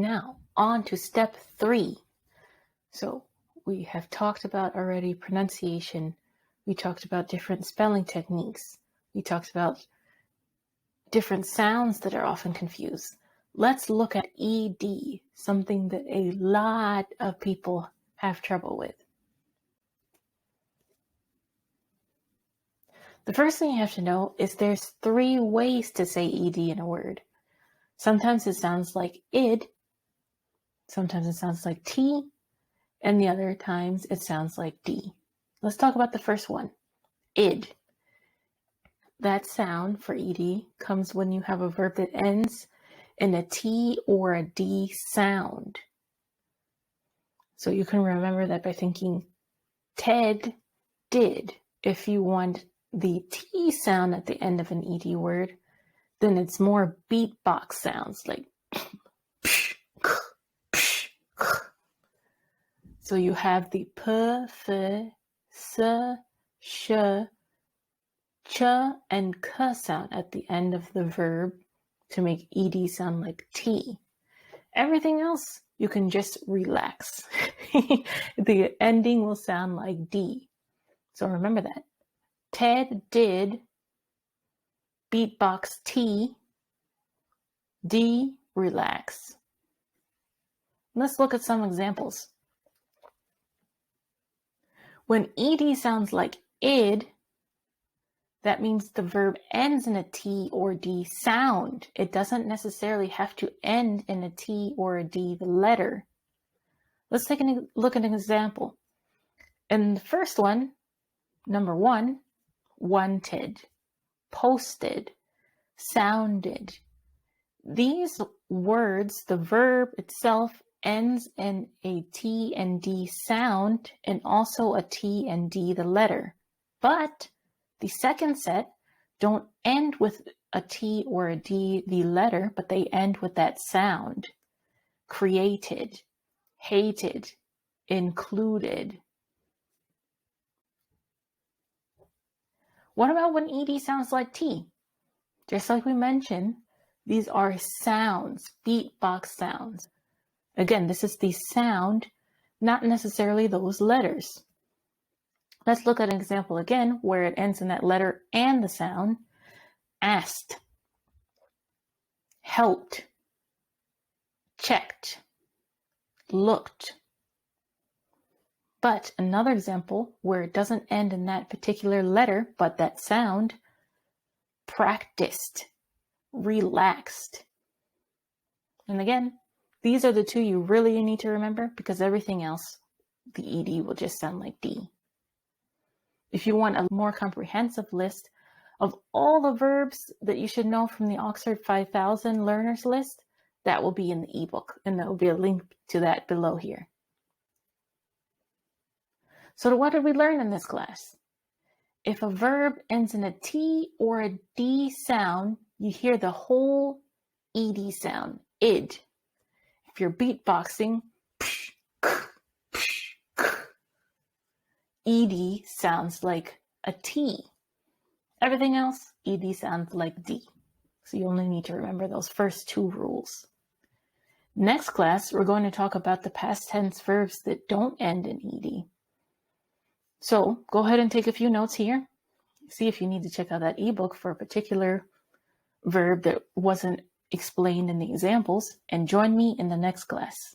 Now, on to step 3. So we have talked about already pronunciation. We talked about different spelling techniques. We talked about different sounds that are often confused. Let's look at ED, something that a lot of people have trouble with. The first thing you have to know is there's 3 ways to say ED in a word. Sometimes it sounds like id, sometimes it sounds like T, and the other times it sounds like D. Let's talk about the first one, id. That sound for ED comes when you have a verb that ends in a T or a D sound. So you can remember that by thinking Ted did. If you want the T sound at the end of an ED word, then it's more beatbox sounds like so you have the p, f, s, sh, ch, and k sound at the end of the verb to make ED sound like T. Everything else you can just relax. The ending will sound like D. So remember that. Ted did beatbox T, D, relax. Let's look at some examples. When ED sounds like id, that means the verb ends in a T or D sound. It doesn't necessarily have to end in a T or a D, the letter. Let's take a look at an example. In the first one, number 1, wanted, posted, sounded. These words, the verb itself ends in a T and D sound and also a T and D, the letter. But the second set don't end with a T or a D, the letter, but they end with that sound. Created, hated, included. What about when ED sounds like T? Just like we mentioned, these are sounds, beatbox sounds. Again, this is the sound, not necessarily those letters. Let's look at an example again where it ends in that letter and the sound. Asked, helped, checked, looked. But another example where it doesn't end in that particular letter, but that sound, practiced, relaxed. And again, these are the 2 you really need to remember because everything else, the ED will just sound like D. If you want a more comprehensive list of all the verbs that you should know from the Oxford 5000 learners list, that will be in the ebook, and there will be a link to that below here. So what did we learn in this class? If a verb ends in a T or a D sound, you hear the whole ED sound, id. If you're beatboxing, ED sounds like a T. Everything else, ED sounds like D. So you only need to remember those first 2 rules. Next class, we're going to talk about the past tense verbs that don't end in ED. So go ahead and take a few notes here. See if you need to check out that ebook for a particular verb that wasn't explained in the examples, and join me in the next class.